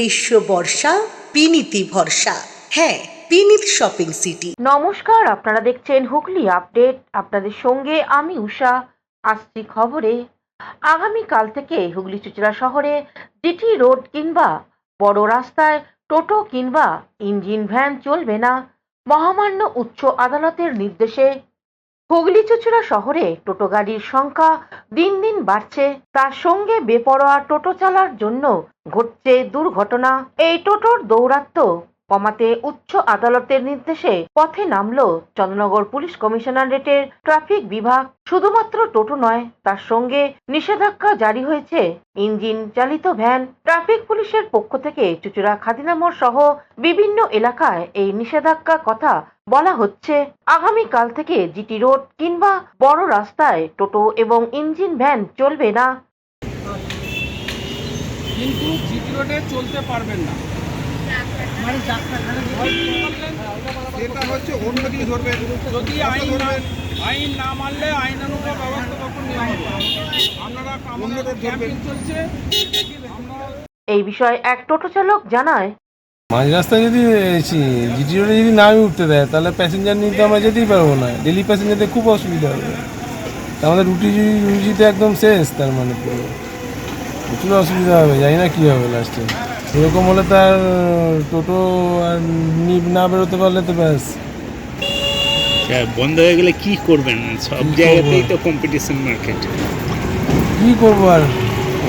গ্রীষ্ম বর্ষা বিনীতি ভরসা। হ্যাঁ, বিনীত শপিং সিটি। নমস্কার, আপনারা দেখছেন হুগলি আপডেট। আপনাদের সঙ্গে আমি উষা। আসছি খবরে। আগামীকাল থেকে হুগলি চুঁচুড়া শহরে জিটি রোড কিংবা বড় রাস্তায় টোটো কিংবা ইঞ্জিন ভ্যান চলবে না। মহামান্য উচ্চ আদালতের নির্দেশে হুগলি চুঁচুড়া শহরে টোটো গাড়ির সংখ্যা দিন দিন বাড়ছে। তার সঙ্গে বেপরোয়া টোটো চালার জন্য ঘটছে দুর্ঘটনা। এই টোটোর দৌরাত্ম্য কমাতে উচ্চ আদালতের নির্দেশে পথে নামলো চন্দ্রনগর পুলিশ কমিশনারেটের ট্রাফিক বিভাগ। শুধুমাত্র টোটো নয়, তার সঙ্গে নিষেধাজ্ঞা জারি হয়েছে ইঞ্জিন চালিত ভ্যান। ট্রাফিক পুলিশের পক্ষ থেকে চুঁচুড়া খাদিনা মোড় সহ বিভিন্ন এলাকায় এই নিষেধাজ্ঞা কথা বলা হচ্ছে। আগামীকাল থেকে জিটি রোড কিংবা বড় রাস্তায় টোটো এবং ইঞ্জিন ভ্যান চলবে না। কিন্তু জিটি রোডে চলতে পারবেন না, এটা হচ্ছে অন্য কিছু ধরবেন। যদি আইন না মানলে আইনানুগ ব্যবস্থা তখন নেওয়া হবে। আপনারা আমাদের ক্যাম্পিং চলছে। এই বিষয়ে এক টোটো চালক জানায়, মাঝ রাস্তায় যদি জিটি রোডে যদি না উঠতে দেয় তাহলে প্যাসেঞ্জার নিয়ে তো আমরা যেতেই পারবো না। ডেলি প্যাসেঞ্জারদের খুব অসুবিধা হবে। আমাদের রুটি একদম শেষ, তার মানে পুরো প্রচুর অসুবিধা হবে। জানি না কী হবে লাস্টে। এরকম হলে তার টোটো আর না বেরোতে পারলে তো ব্যাস বন্ধ হয়ে গেলে কি করবেন? সব জায়গাতেই তো কম্পিটিশন মার্কেট। কী করবো আর,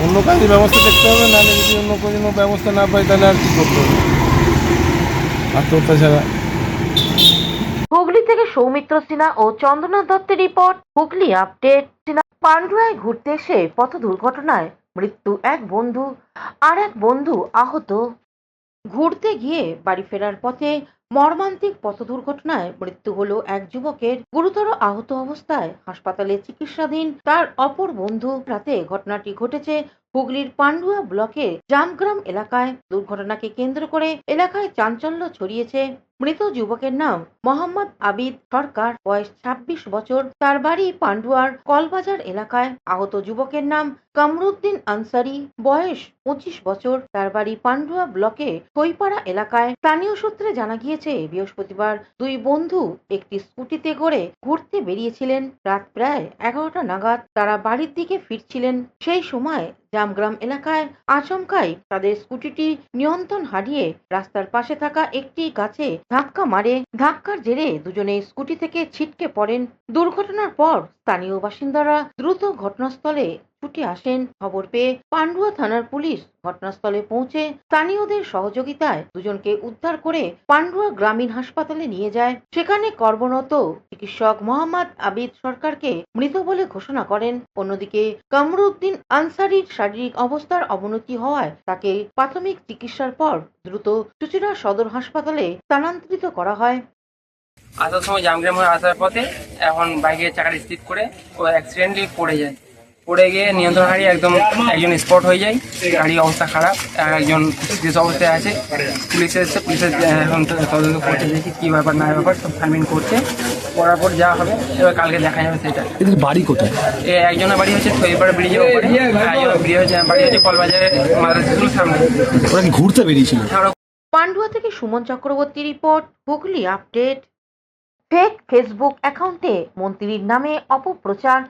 অন্য কাজের ব্যবস্থা দেখতে হবে। নাহলে যদি অন্য কোনো ব্যবস্থা না পাই তাহলে আর কী করতে হবে, আত্মহত্যা ছাড়া। হুগলি থেকে সৌমিত্র সিনহা ও চন্দনা দত্তের রিপোর্ট, হুগলি আপডেট। পান্ডুয়ায় ঘুরতে এসে পথ দুর্ঘটনায় মৃত্যু এক বন্ধু, আর এক বন্ধু আহত। ঘুরতে গিয়ে বাড়ি ফেরার পথে মর্মান্তিক পথ দুর্ঘটনায় মৃত্যু হলো এক যুবকের। গুরুতর আহত অবস্থায় হাসপাতালে চিকিৎসাধীন তার অপর বন্ধু। রাতে ঘটনাটি ঘটেছে হুগলির পান্ডুয়া ব্লকের জামগ্রাম এলাকায়। দুর্ঘটনাকে কেন্দ্র করে এলাকায় চাঞ্চল্য ছড়িয়েছে। মৃত যুবকের নাম মোহাম্মদ আবিদ সরকার, বয়স 26 বছর। তার বাড়ি পান্ডুয়ার কলবাজার এলাকায়। আহত যুবকের নাম কামরুদ্দিন আনসারি, বয়স 25 বছর। তার বাড়ি পান্ডুয়া ব্লকে থইপাড়া এলাকায়। স্থানীয় সূত্রে জানা গিয়েছে, বৃহস্পতিবার দুই বন্ধু একটি স্কুটিতে করে ঘুরতে বেরিয়েছিলেন। রাত প্রায় 11টা নাগাদ তারা বাড়ির দিকে ফিরছিলেন। সেই সময় জামগ্রাম এলাকায় আচমকাই তাদের স্কুটিটি নিয়ন্ত্রণ হারিয়ে রাস্তার পাশে থাকা একটি গাছে ধাক্কা মারে। ধাক্কার জেরে দুজনে স্কুটি থেকে ছিটকে পড়েন। দুর্ঘটনার পর স্থানীয় বাসিন্দারা দ্রুত ঘটনাস্থলে ছুটে আসেন। খবর পেয়ে পান্ডুয়া থানার পুলিশ ঘটনাস্থলে পৌঁছে স্থানীয়দের সহযোগিতায় দুজনকে উদ্ধার করে পান্ডুয়া গ্রামীণ হাসপাতালে নিয়ে যায়। সেখানে কর্মরত চিকিৎসক মোহাম্মদ আবিদ সরকারকে মৃত বলে ঘোষণা করেন। অন্যদিকে কামরুদ্দিন আনসারির শারীরিক অবস্থার অবনতি হওয়ায় তাকে প্রাথমিক চিকিৎসার পর দ্রুত চুঁচুড়া সদর হাসপাতালে স্থানান্তরিত করা হয়। আসার সময় জামগ্রাম হয়ে আসার পথে এখন বাইকের চাকার স্লিপ করে ও অ্যাক্সিডেন্টলি পড়ে যায়। পড়ে গিয়ে নিয়ন্ত্রণ হারিয়ে একজন স্পট হয়ে যায়। গাড়ির অবস্থা খারাপ, আর একজন সিরিয়াস অবস্থায় আছে। পুলিশ এসছে, পুলিশের এখন তদন্ত করতে দেখি কী ব্যাপার না ব্যাপার, সব ফাইমিং করছে। করার পর যা হবে এবার কালকে দেখা যাবে সেটা। এদের বাড়ি কোথায়? একজনের বাড়ি হচ্ছে থইপাড়া ব্রিজের উপরে, বাড়ি হচ্ছে কলবাজারের মাদ্রাসার সামনে। ওরা কি ঘুরতে বেরিয়েছিল? পান্ডুয়া থেকে Suman Chakraborty report, Hooghly update. Fake Facebook অ্যাকাউন্টে মন্ত্রীর নামে অপপ্রচার,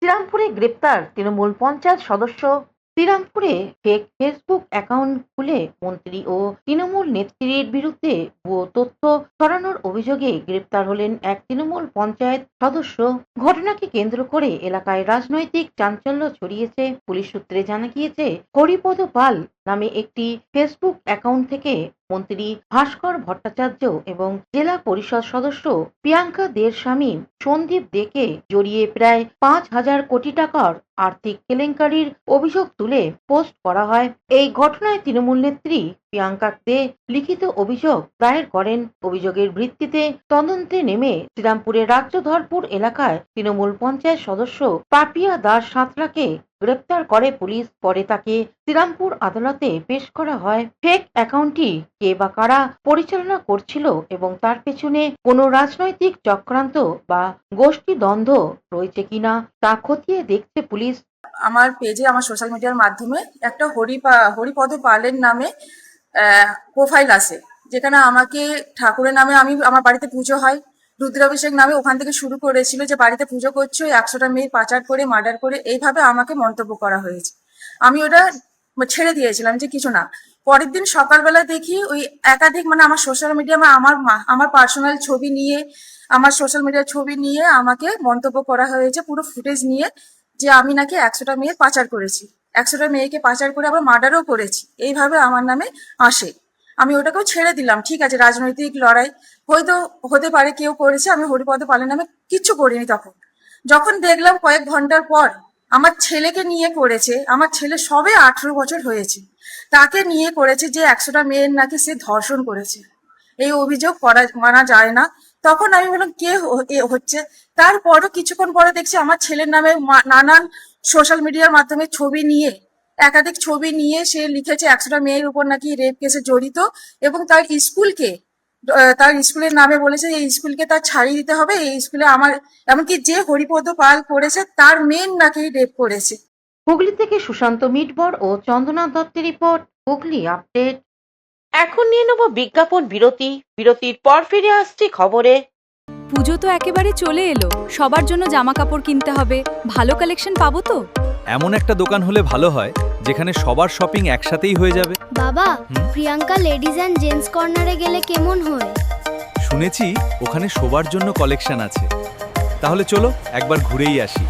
শ্রীরামপুরে গ্রেপ্তার তৃণমূল পঞ্চায়েত সদস্য। শ্রীরামপুরে ফেক ফেসবুক অ্যাকাউন্ট খুলে মন্ত্রী ও তৃণমূল নেত্রীর বিরুদ্ধে ভুয়ো তথ্য ছড়ানোর অভিযোগে গ্রেপ্তার হলেন এক তৃণমূল পঞ্চায়েত সদস্য। ঘটনাকে কেন্দ্র করে এলাকায় রাজনৈতিক চাঞ্চল্য ছড়িয়েছে। পুলিশ সূত্রে জানা গিয়েছে, হরিপদ পাল নামে একটি ফেসবুক অ্যাকাউন্ট থেকে মন্ত্রী ভাস্কর ভট্টাচার্য এবং জেলা পরিষদ সদস্য প্রিয়াঙ্কা দের স্বামী সন্দীপ দেকে জড়িয়ে প্রায় 5,000 কোটি টাকার আর্থিক কেলেঙ্কারির অভিযোগ তুলে পোস্ট করা হয়। এই ঘটনায় তৃণমূল নেত্রী প্রিয়াঙ্কা দে লিখিত অভিযোগ দায়ের করেন। অভিযোগের ভিত্তিতে তদন্তে নেমে শ্রীরামপুরের রাজ্যধরপুর এলাকায় তৃণমূল পঞ্চায়েত সদস্য পাপিয়া দাস সাঁতরাকে গ্রেপ্তার করে পুলিশ। পরে তাকে শ্রীরামপুর আদালতে পেশ করা হয়। ফেক অ্যাকাউন্টটি কে বা কারা পরিচালনা করছিল এবং তার পেছনে কোনো রাজনৈতিক চক্রান্ত বা গোষ্ঠী দ্বন্দ্ব রয়েছে কিনা তা খতিয়ে দেখছে পুলিশ। আমার পেজে, আমার সোশ্যাল মিডিয়ার মাধ্যমে একটা হরিপদ পালের নামে প্রোফাইল আসে, যেখানে আমাকে ঠাকুরের নামে আমার বাড়িতে পুজো হয়, রুদ্রাভিষেক নামে ওখান থেকে শুরু করেছিল যে বাড়িতে পুজো করছো, 100টা মেয়ে পাচার করে মার্ডার করে, এইভাবে আমাকে মন্তব্য করা হয়েছে। আমি ওটা ছেড়ে দিয়েছিলাম যে কিছু না। পরের দিন সকালবেলা দেখি ওই একাধিক আমার সোশ্যাল মিডিয়া আমার পার্সোনাল ছবি নিয়ে, আমার সোশ্যাল মিডিয়ার ছবি নিয়ে আমাকে মন্তব্য করা হয়েছে, পুরো ফুটেজ নিয়ে, যে আমি নাকি 100টা মেয়ে পাচার করেছি, 100টা মেয়েকে পাচার করে আবার মার্ডারও করেছি, এইভাবে আমার নামে আসে। আমি ওটাকেও ছেড়ে দিলাম, ঠিক আছে রাজনৈতিক লড়াই হয়তো হতে পারে কেউ করেছে, আমি হরিপদ পালের নামে কিচ্ছু করিনি। তখন যখন দেখলাম কয়েক ঘন্টার পর আমার ছেলেকে নিয়ে করেছে, আমার ছেলে সবে 18 বছর হয়েছে, তাকে নিয়ে করেছে যে 100টা মেয়ের নাকি সে ধর্ষণ করেছে, এই অভিযোগ মানা যায় না। তখন আমি বললাম কে হচ্ছে। তারপরও কিছুক্ষণ পরে দেখছি আমার ছেলের নামে নানান সোশ্যাল মিডিয়ার মাধ্যমে ছবি নিয়ে, একাধিক ছবি নিয়ে সে লিখেছে 100টা মেয়ের উপর নাকি রেপ কেসে জড়িত, এবং তার স্কুলের নামে বলেছে এই স্কুলকে তার ছাড়িয়ে দিতে হবে, এই স্কুলে আমার এমনকি যে হরিপদ পাল করেছে তার মেয়ের নাকি রেপ করেছে। হুগলি থেকে সুশান্ত মিটবর ও চন্দনা দত্তের রিপোর্ট, হুগলি আপডেট। এখন নিয়ে নেব বিজ্ঞাপন বিরতি। বিরতির পর ফিরে আসছি খবরে। পুজো তো একেবারে চলে এলো, সবার জন্য জামা কাপড় কিনতে হবে, ভালো কালেকশন পাবো তো? এমন একটা দোকান হলে ভালো হয় যেখানে সবার শপিং একসাথেই হয়ে যাবে। বাবা, প্রিয়াঙ্কা লেডিজ অ্যান্ড জেন্টস কর্নারে গেলে কেমন হয়? শুনেছি ওখানে সবার জন্য কালেকশন আছে, তাহলে চলো একবার ঘুরেই আসি।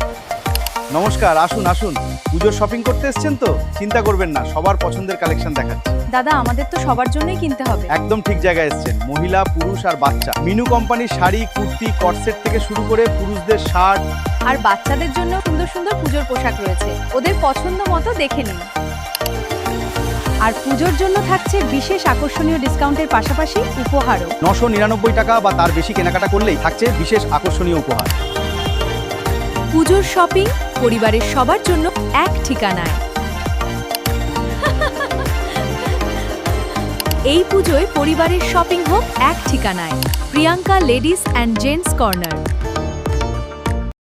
নমস্কার, আসুন আসুন। পুজোর শপিং করতে এসেছেন তো? চিন্তা করবেন না, সবার পছন্দের কালেকশন দেখাচ্ছি। দাদা, আমাদের তো সবার জন্যই কিনতে হবে। একদম ঠিক জায়গায় এসেছেন। মহিলা, পুরুষ আর বাচ্চা মিনু কোম্পানির শাড়ি, কুর্তি, কটসেট থেকে শুরু করে পুরুষদের শার্ট আর বাচ্চাদের জন্য সুন্দর সুন্দর পুজোর পোশাক রয়েছে, ওদের পছন্দ মতো দেখে নিন। আর পুজোর জন্য থাকছে বিশেষ আকর্ষণীয় ডিসকাউন্টের পাশাপাশি উপহারও। 999 টাকা বা তার বেশি কেনাকাটা করলেই থাকছে বিশেষ আকর্ষণীয় উপহার। পুজোর শপিং পরিবারের সবার জন্য এক ঠিকানায়। এই পুজোয় পরিবারের শপিং হোক এক ঠিকানায়, Priyanka ladies and gents corner.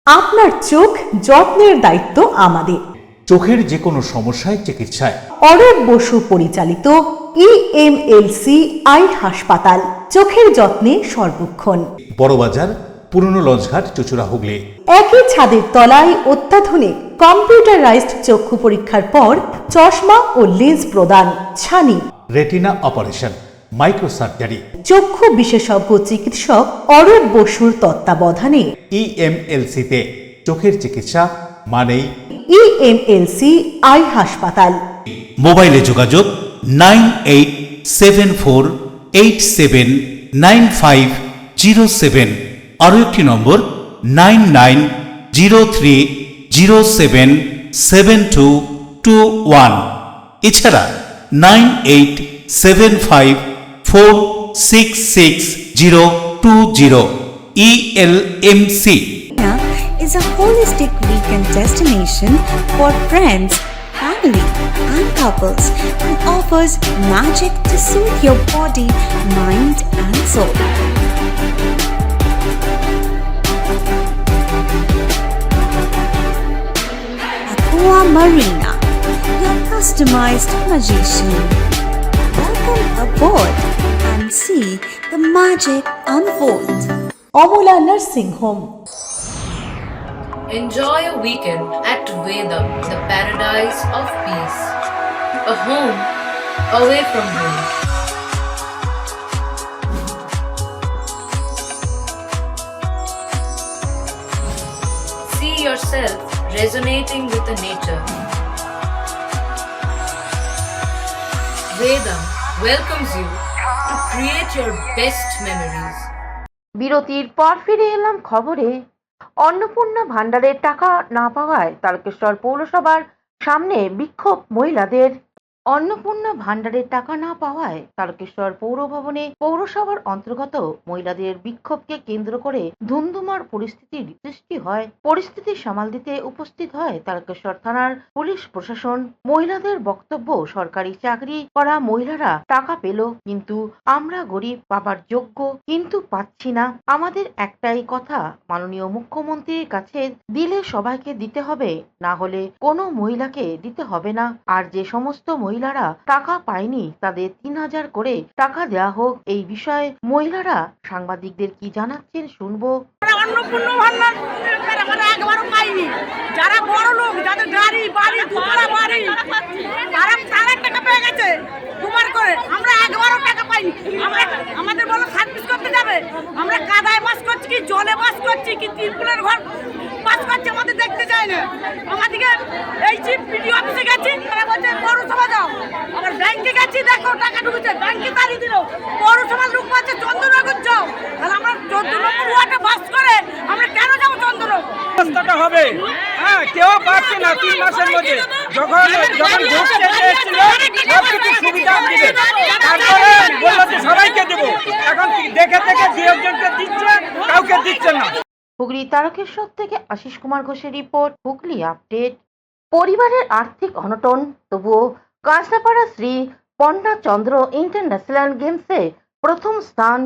আপনার চোখ যত্নের দায়িত্ব আমাদের। চোখের যে কোনো সমস্যায় চিকিৎসায় অরূপ বসু পরিচালিত EMLC আই হাসপাতাল, চোখের যত্নে সর্বক্ষণ। বড়বাজার, পুরনো লঞ্চঘাট, চুচুড়া, হুগলি। একই ছাদের তলায় অত্যাধুনিক কম্পিউটারাইজড চক্ষু পরীক্ষার পর চশমা ও লেন্স প্রদান, ছানি, রেটিনা অপারেশন, মাইক্রোসার্জারি। চক্ষু বিশেষজ্ঞ চিকিৎসক অরূপ বসুর তত্ত্বাবধানে EMLC-তে চোখের চিকিৎসা মানেই EMLC আই হাসপাতাল। মোবাইলে যোগাযোগ 9874879507। আরও একটি নম্বর 9903077221। এছাড়া 9875466020। ELMC is a holistic weekend destination for friends, family and couples and offers magic to soothe your body, mind and soul. Aqua Marina, your customized magician. Welcome aboard and see the magic unfold. Amala nursing home. Enjoy a weekend at Vedam, the paradise of peace. A home away from home. See yourself resonating with the nature. Vedam welcomes you to create your best memories. বিরতির পর ফিরে এলাম খবরে। অন্নপূর্ণা ভান্ডারের টাকা না পাওয়ায় তারকেশ্বর পৌরসভার সামনে বিক্ষোভ মহিলাদের। অন্নপূর্ণা ভান্ডারের টাকা না পাওয়ায় তারকেশ্বর পৌর ভবনে পৌরসভার অন্তর্গত মহিলাদের বিক্ষোভকে কেন্দ্র করে ধুন্ধুমার পরিস্থিতির সৃষ্টি হয়। পরিস্থিতি সামাল দিতে উপস্থিত হয় তারকেশ্বর থানার পুলিশ প্রশাসন। মহিলাদের বক্তব্য, সরকারি চাকরি করা মহিলারা টাকা পেল, কিন্তু আমরা গরিব, পাবার যোগ্য কিন্তু পাচ্ছি না। আমাদের একটাই কথা, মাননীয় মুখ্যমন্ত্রীর কাছে দিলে সবাইকে দিতে হবে, না হলে কোনো মহিলাকে দিতে হবে না। আর যে সমস্ত মহিলা মহিলারা টাকা পায়নি তাদের 3,000 করে টাকা দেওয়া হোক। এই বিষয়ে মহিলারা সাংবাদিকদের কি জানাচ্ছেন শুনবো। অন্নপূর্ণ ভান্ডার আমরা একবারও পাইনি। যারা বড় লোক, যাদের গাড়ি বাড়ি দুতলা বাড়ি, তারা টাকা পেয়ে গেছে দুবার করে। আমরা একবারও টাকা পাইনি। আমরা আমাদের বলো সার্ভিস করতে যাবে, আমরা কাদায় বাস করছি কি জলে বাস করছি কি ত্রিপুলের ঘর বাস করছি, আমাদের দেখতে চায় না। আমাদেরকে এই চিফ পিডি অফিসে গেছি, তারা বলছে পৌরসভা যাও। আবার ব্যাংকে গেছি, দেখো টাকা ঢুকেছে, ব্যাংকে তাড়িয়ে দিল। পৌরসভার লোক বলছে চন্দ্রনগর যাও। তাহলে আমরা 14 নম্বর ওয়ার্ডে বাস করে আমরা কেন যাবো চন্দ্রনগর? ব্যবস্থাটা হবে, হ্যাঁ, কেউ পাচ্ছে না 3 মাসের মধ্যে। যখন ভোট চাইতে এসেছিল সব কিছু সুবিধা দিবে, তারপরে বললো যে সবাইকে দেবো। এখন দেখে দেখে 2-একজনকে দিচ্ছে, কাউকে দিচ্ছে না। হুগলি তারকেশ্বর থেকে আশিস কুমার ঘোষের রিপোর্ট, হুগলি আপডেট। পরিবারের আর্থিক অনটন, তবুও কাঁচরাপাড়া শ্রী পন্না চন্দ্র ইন্টারন্যাশনাল গেমসে প্রথম স্থান।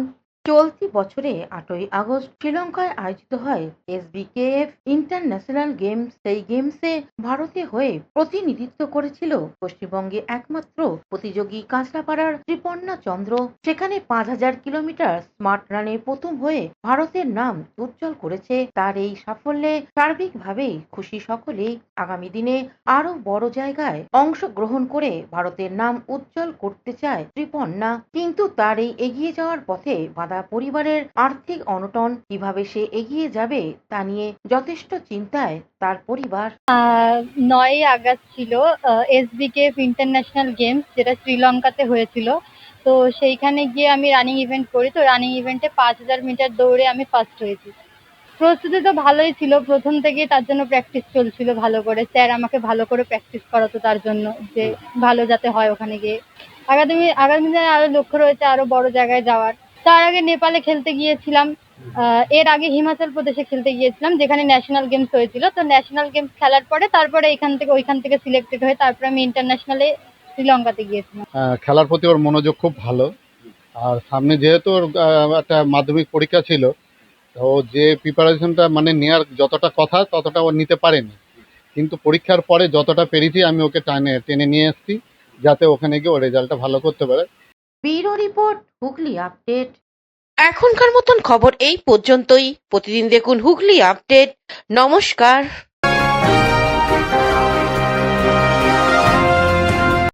চলতি বছরে 8ই আগস্ট শ্রীলঙ্কায় আয়োজিত হয় SBKF ইন্টারন্যাশনাল গেমস। সেই গেমসে ভারতে হয়ে প্রতিনিধিত্ব করেছিল পশ্চিমবঙ্গে একমাত্র প্রতিযোগী কাঁচরাপাড়ার শ্রীপন্না চন্দ্র। সেখানে 5,000 কিলোমিটার স্মার্ট রানে প্রথম হয়ে ভারতের নাম উজ্জ্বল করেছে। তার এই সাফল্যে সার্বিকভাবেই খুশি সকলেই। আগামী দিনে আরো বড় জায়গায় অংশগ্রহণ করে ভারতের নাম উজ্জ্বল করতে চায় শ্রীপন্না। কিন্তু তার এই এগিয়ে যাওয়ার পথে বাধা পরিবারের আর্থিক অনটন। কিভাবে সে এগিয়ে যাবে তা নিয়ে যথেষ্ট চিন্তায় তার পরিবার। 9ই আগস্ট ছিল SBKF ইন্টারন্যাশনাল গেমস, যেটা শ্রীলঙ্কাতে হয়েছিল। তো সেইখানে গিয়ে আমি রানিং ইভেন্ট করি। তো রানিং ইভেন্টে 5,000 মিটার দৌড়ে আমি ফার্স্ট হয়েছি। প্রস্তুতি তো ভালোই ছিল, প্রথম থেকেই তার জন্য প্র্যাকটিস চলছিল ভালো করে। স্যার আমাকে ভালো করে প্র্যাকটিস করাতো তার জন্য, যে ভালো যাতে হয় ওখানে গিয়ে। আগামী দিনে আরো লক্ষ্য রয়েছে আরো বড় জায়গায় যাওয়ার। তার আগে নেপালে খেলতে গিয়েছিলাম, এর আগে হিমাচল প্রদেশে খেলতে গিয়েছিলাম, যেখানে ন্যাশনাল গেমস হয়েছিল। তো ন্যাশনাল গেমস খেলার পরে তারপরে ওইখান থেকে সিলেক্টেড হয়ে তারপরে আমি ইন্টারন্যাশনালে শ্রীলঙ্কাতে গিয়েছিলাম। খেলার প্রতি ওর মনোযোগ খুব ভালো। আর সামনে যেহেতু ওর একটা মাধ্যমিক পরীক্ষা ছিল, তো যে প্রিপারেশনটা মানে নেওয়ার যতটা কথা ততটা ও নিতে পারেনি, কিন্তু পরীক্ষার পরে যতটা পেরেছি আমি ওকে টেনে নিয়ে এসেছি, যাতে ওখানে গিয়ে ও রেজাল্টটা ভালো করতে পারে। Bureau report, Hooghly update. এখনকার মতন খবর এই পর্যন্তই। প্রতিদিন দেখুন হুগলি আপডেট। নমস্কার।